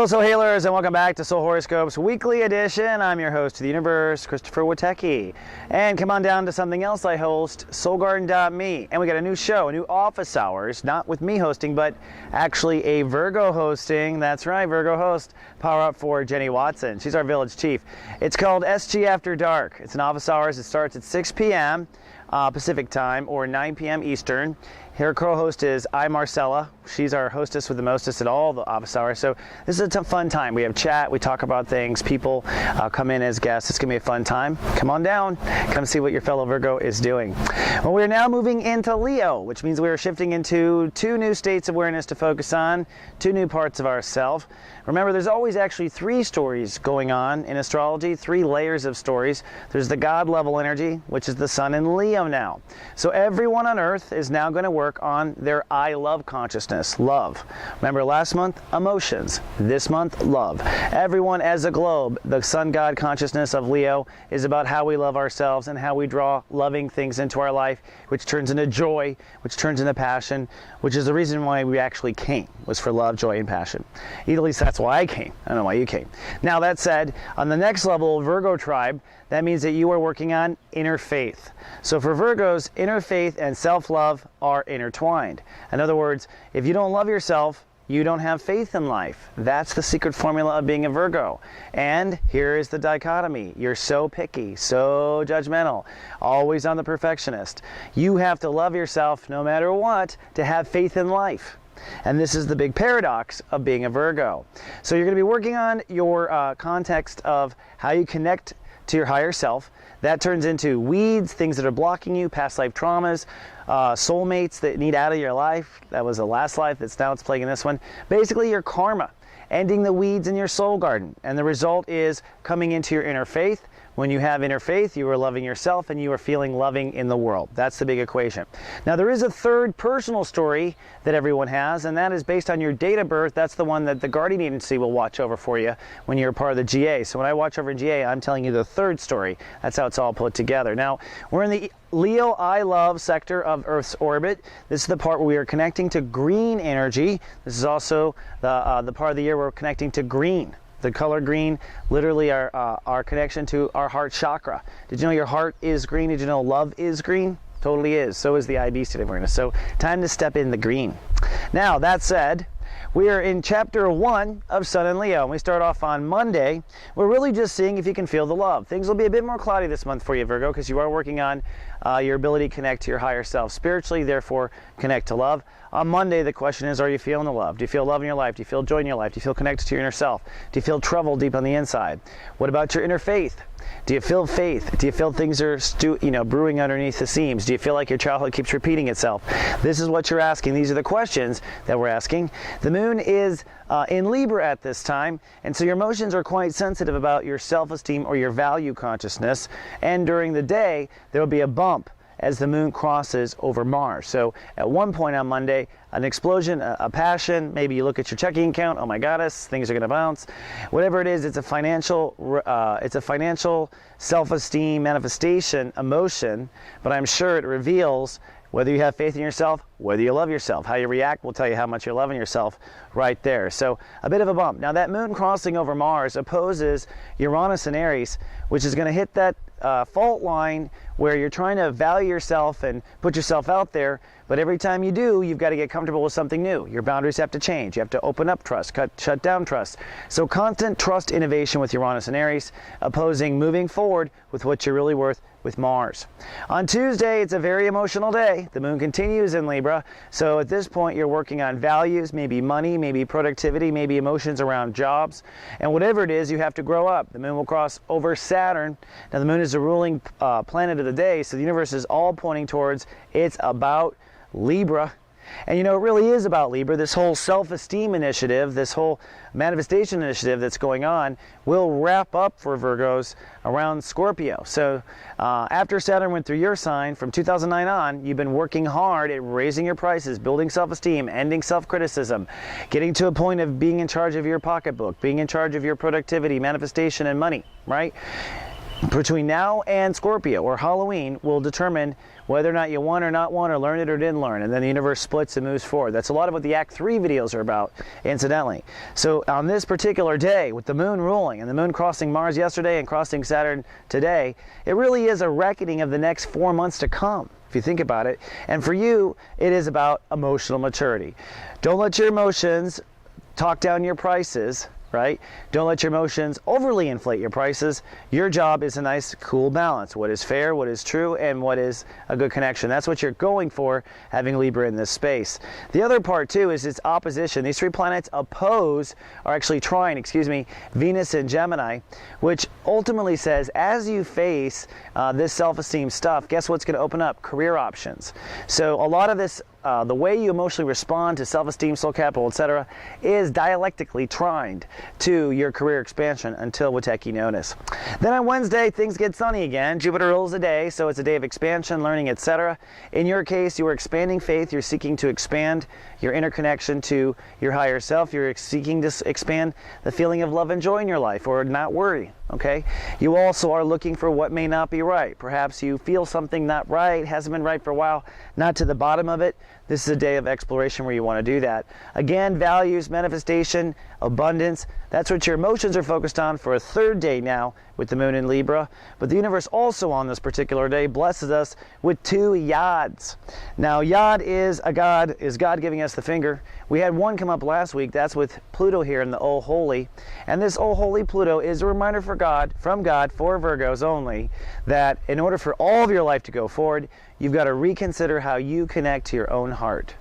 Hail Soul Healers, and welcome back to Soul Horoscopes Weekly Edition. I'm your host of the universe, Christopher Witecki. And come on down to something else I host, soulgarden.me. And we got a new show, a new office hours, not with me hosting, but actually a Virgo hosting. That's right, Virgo host. Power up for Jenny Watson. She's our village chief. It's called SG After Dark. It's an office hours. It starts at 6 p.m. Pacific time or 9 p.m. Eastern. Her co-host is Marcella. She's our hostess with the mostest at all the office hours. So this is a fun time. We have chat, we talk about things, people come in as guests. It's gonna be a fun time. Come on down, come see what your fellow Virgo is doing. Well, we're now moving into Leo, which means we're shifting into two new states of awareness to focus on, two new parts of ourself. Remember, there's always actually three stories going on in astrology, three layers of stories. There's the God level energy, which is the sun in Leo now. So everyone on earth is now going to work on their I love consciousness, love. Remember last month, emotions. This month, love. Everyone as a globe, the sun God consciousness of Leo is about how we love ourselves and how we draw loving things into our life, which turns into joy, which turns into passion, which is the reason why we actually came, was for love, joy, and passion. At least that's why I came. I don't know why you came. Now that said, on the next level, Virgo tribe, that means that you are working on inner faith. So for Virgos, inner faith and self-love are intertwined. In other words, if you don't love yourself, you don't have faith in life. That's the secret formula of being a Virgo. And here is the dichotomy. You're so picky, so judgmental, always on the perfectionist. You have to love yourself no matter what to have faith in life. And this is the big paradox of being a Virgo. So you're going to be working on your context of how you connect to your higher self. That turns into weeds, things that are blocking you, past life traumas, soulmates that need out of your life. That was the last life, it's plaguing this one. Basically your karma, ending the weeds in your soul garden. And the result is coming into your inner faith. When you have inner faith, you are loving yourself and you are feeling loving in the world. That's the big equation. Now there is a third personal story that everyone has, and that is based on your date of birth. That's the one that the guardian agency will watch over for you when you're part of the GA. So when I watch over in GA, I'm telling you the third story. That's how it's all put together. Now, we're in the Leo I love sector of Earth's orbit. This is the part where we are connecting to green energy. This is also the part of the year where we're connecting to green. The color green, literally our connection to our heart chakra. Did you know your heart is green? Did you know love is green? Totally is. So is the IB state of awareness. So time to step in the green. Now, that said, we are in chapter 1 of Sun and Leo, and we start off on Monday. We're really just seeing if you can feel the love. Things will be a bit more cloudy this month for you, Virgo, because you are working on your ability to connect to your higher self spiritually, therefore connect to love. On Monday, the question is, are you feeling the love? Do you feel love in your life? Do you feel joy in your life? Do you feel connected to your inner self? Do you feel trouble deep on the inside? What about your inner faith? Do you feel faith? Do you feel things are brewing underneath the seams? Do you feel like your childhood keeps repeating itself? This is what you're asking. These are the questions that we're asking. The moon is in Libra at this time, and so your emotions are quite sensitive about your self-esteem or your value consciousness. And during the day, there will be a bump as the moon crosses over Mars. So at one point on Monday, an explosion, a passion, maybe you look at your checking account, oh my goddess, things are gonna bounce. Whatever it is, it's a financial self-esteem manifestation emotion, but I'm sure it reveals whether you have faith in yourself, whether you love yourself. How you react will tell you how much you're loving yourself right there. So a bit of a bump. Now that moon crossing over Mars opposes Uranus and Aries, which is going to hit that fault line where you're trying to value yourself and put yourself out there, but every time you do, you've got to get comfortable with something new. Your boundaries have to change. You have to open up trust, shut down trust. So constant trust innovation with Uranus and Aries, opposing moving forward with what you're really worth with Mars. On Tuesday, it's a very emotional day. The moon continues in Libra, so at this point you're working on values, maybe money, maybe productivity, maybe emotions around jobs, and whatever it is, you have to grow up. The moon will cross over Saturn. Now the moon is the ruling planet of the day, so the universe is all pointing towards it's about Libra. And you know, it really is about Libra. This whole self-esteem initiative, this whole manifestation initiative that's going on will wrap up for Virgos around Scorpio. So after Saturn went through your sign from 2009 on, you've been working hard at raising your prices, building self-esteem, ending self-criticism, getting to a point of being in charge of your pocketbook, being in charge of your productivity, manifestation, and money, right? between now and Scorpio or Halloween will determine whether or not you won or not won, or learned it or didn't learn, and then the universe splits and moves forward. That's a lot of what the Act 3 videos are about, incidentally. So on this particular day, with the moon ruling, and the moon crossing Mars yesterday and crossing Saturn today, it really is a reckoning of the next 4 months to come, if you think about it. And for you, it is about emotional maturity. Don't let your emotions talk down your prices, right? Don't let your emotions overly inflate your prices. Your job is a nice, cool balance. What is fair, what is true, and what is a good connection. That's what you're going for, having Libra in this space. The other part, too, is its opposition. These 3 planets oppose, are actually trine, Venus and Gemini, which ultimately says, as you face this self-esteem stuff, guess what's going to open up? Career options. So a lot of this, the way you emotionally respond to self-esteem, soul capital, etc., is dialectically trined to your career expansion until Witecki notice. Then on Wednesday, things get sunny again. Jupiter rules the day, so it's a day of expansion, learning, etc. In your case, you are expanding faith. You're seeking to expand your interconnection to your higher self. You're seeking to expand the feeling of love and joy in your life, or not worry. Okay? You also are looking for what may not be right. Perhaps you feel something not right, hasn't been right for a while, not to the bottom of it. This is a day of exploration where you want to do that. Again, values, manifestation, abundance, that's what your emotions are focused on for a 3rd day now with the moon in Libra. But the universe also on this particular day blesses us with 2 yads. Now, yad is God giving us the finger. We had one come up last week. That's with Pluto here in the Oh Holy. And this Oh Holy Pluto is a reminder from God, for Virgos only, that in order for all of your life to go forward, you've got to reconsider how you connect to your own heart.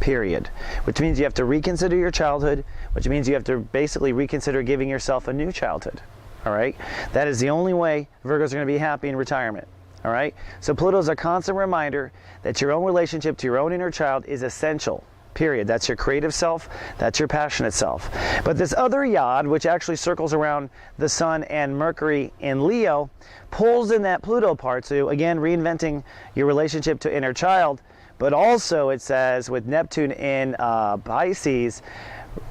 Period. Which means you have to reconsider your childhood, which means you have to basically reconsider giving yourself a new childhood. All right? That is the only way Virgos are going to be happy in retirement. All right? So Pluto is a constant reminder that your own relationship to your own inner child is essential. Period. That's your creative self. That's your passionate self. But this other yod, which actually circles around the Sun and Mercury in Leo, pulls in that Pluto part. So again, reinventing your relationship to inner child. But also it says with Neptune in Pisces,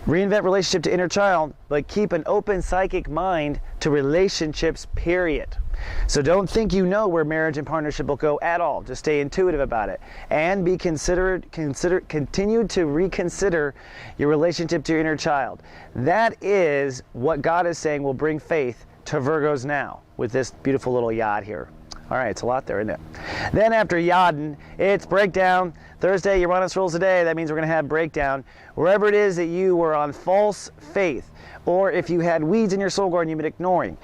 reinvent relationship to inner child, but keep an open psychic mind to relationships, period. So don't think you know where marriage and partnership will go at all. Just stay intuitive about it. And be continue to reconsider your relationship to your inner child. That is what God is saying will bring faith to Virgos now with this beautiful little yod here. All right, it's a lot there, isn't it? Then after Yodin, it's breakdown. Thursday, Uranus rules the day. That means we're going to have breakdown. Wherever it is that you were on false faith, or if you had weeds in your soul garden you've been ignoring,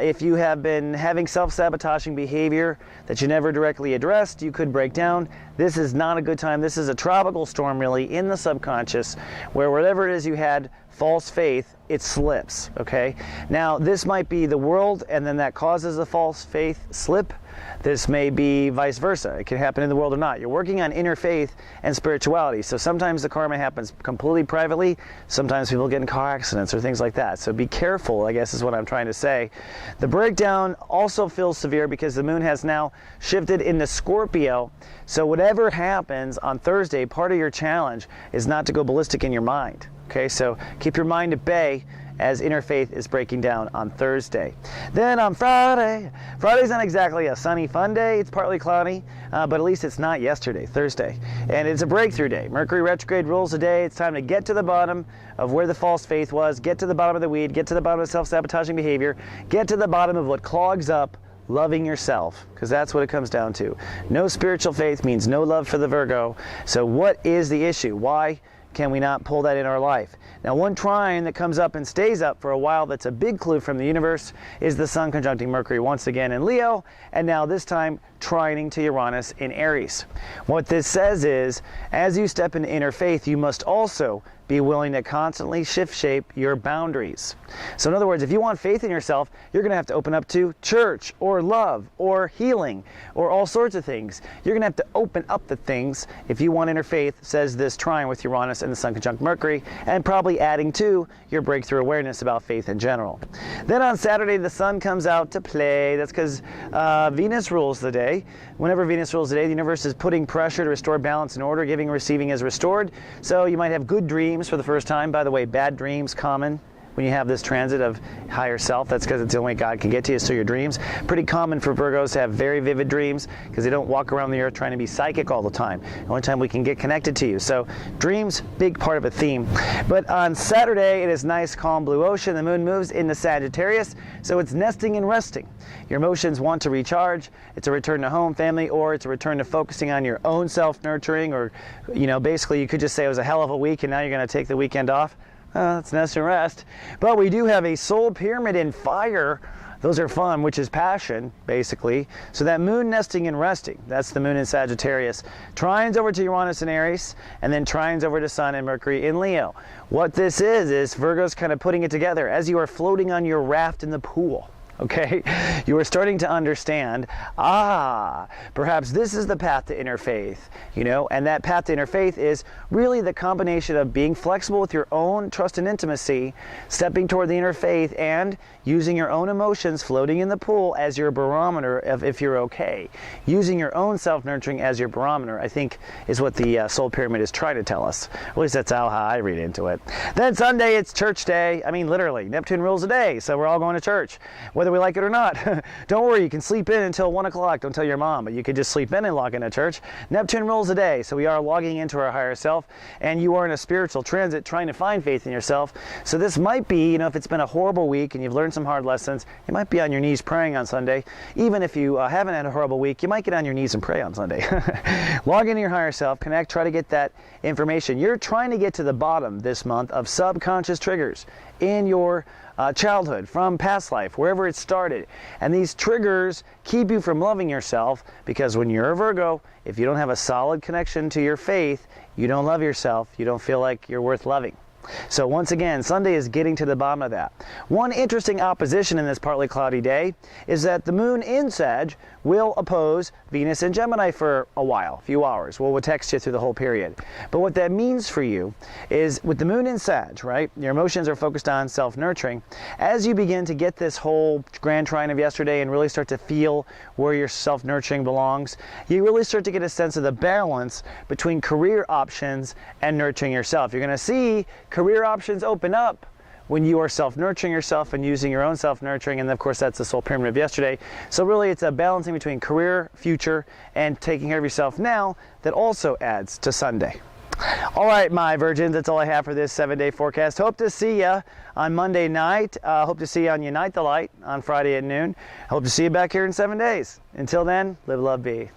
if you have been having self-sabotaging behavior that you never directly addressed, you could break down. This is not a good time. This is a tropical storm, really, in the subconscious, where whatever it is you had false faith, it slips, okay? Now, this might be the world, and then that causes a false faith slip. This may be vice versa. It can happen in the world or not. You're working on inner faith and spirituality. So sometimes the karma happens completely privately. Sometimes people get in car accidents or things like that. So be careful, I guess is what I'm trying to say. The breakdown also feels severe because the moon has now shifted into Scorpio. So whatever happens on Thursday, part of your challenge is not to go ballistic in your mind. Okay, so keep your mind at bay as inner faith is breaking down on Thursday. Then on Friday's not exactly a sunny fun day. It's partly cloudy, but at least it's not yesterday, Thursday. And it's a breakthrough day. Mercury retrograde rules the day. It's time to get to the bottom of where the false faith was, get to the bottom of the weed, get to the bottom of self-sabotaging behavior, get to the bottom of what clogs up loving yourself, because that's what it comes down to. No spiritual faith means no love for the Virgo. So what is the issue? Why can we not pull that in our life? Now, one trine that comes up and stays up for a while that's a big clue from the universe is the Sun conjuncting Mercury once again in Leo, and now this time trining to Uranus in Aries. What this says is, as you step into inner faith, you must also be willing to constantly shift shape your boundaries. So in other words, if you want faith in yourself, you're going to have to open up to church or love or healing or all sorts of things. You're going to have to open up the things if you want inner faith, says this trine with Uranus and the Sun conjunct Mercury, and probably adding to your breakthrough awareness about faith in general. Then on Saturday, the Sun comes out to play. That's because Venus rules the day. Whenever Venus rules the day, the universe is putting pressure to restore balance and order. Giving and receiving is restored. So you might have good dreams for the first time. By the way, bad dreams, common. when you have this transit of higher self. That's because it's the only way God can get to you, so your dreams. Pretty common for Virgos to have very vivid dreams because they don't walk around the earth trying to be psychic all the time. The only time we can get connected to you. So dreams, big part of a theme. But on Saturday, it is nice, calm blue ocean. The moon moves into Sagittarius, so it's nesting and resting. Your emotions want to recharge. It's a return to home, family, or it's a return to focusing on your own self-nurturing, or, basically you could just say it was a hell of a week and now you're going to take the weekend off. That's nest and rest. But we do have a soul pyramid in fire. Those are fun, which is passion, basically. So that moon nesting and resting, that's the moon in Sagittarius. Trines over to Uranus and Aries, and then trines over to Sun and Mercury in Leo. What this is Virgo's kind of putting it together as you are floating on your raft in the pool. Okay, you are starting to understand, perhaps this is the path to inner faith, and that path to inner faith is really the combination of being flexible with your own trust and intimacy, stepping toward the inner faith, and using your own emotions floating in the pool as your barometer of if you're okay. Using your own self-nurturing as your barometer, I think, is what the soul pyramid is trying to tell us. At least that's how I read into it. Then Sunday, it's church day. I mean, literally, Neptune rules the day, so we're all going to church, whether we like it or not. Don't worry, you can sleep in until 1 o'clock. Don't tell your mom, but you could just sleep in and log into church. Neptune rules the day, so we are logging into our higher self, and you are in a spiritual transit trying to find faith in yourself. So this might be, if it's been a horrible week and you've learned some hard lessons, you might be on your knees praying on Sunday. Even if you haven't had a horrible week, you might get on your knees and pray on Sunday. Log into your higher self, connect, try to get that information. You're trying to get to the bottom this month of subconscious triggers in your childhood, from past life, wherever it started. And these triggers keep you from loving yourself, because when you're a Virgo, if you don't have a solid connection to your faith, you don't love yourself. You don't feel like you're worth loving. So once again, Sunday is getting to the bottom of that. One interesting opposition in this partly cloudy day is that the moon in Sag will oppose Venus in Gemini for a few hours. We'll text you through the whole period. But what that means for you is, with the moon in Sag, right, your emotions are focused on self-nurturing. As you begin to get this whole grand trine of yesterday and really start to feel where your self-nurturing belongs, you really start to get a sense of the balance between career options and nurturing yourself. You're going to see career options open up when you are self-nurturing yourself and using your own self-nurturing, and of course that's the soul pyramid of yesterday. So really it's a balancing between career, future, and taking care of yourself now that also adds to Sunday. All right, my virgins, that's all I have for this 7-day forecast. Hope to see you on Monday night. Hope to see you on Unite the Light on Friday at noon. Hope to see you back here in 7 days. Until then, live, love, be.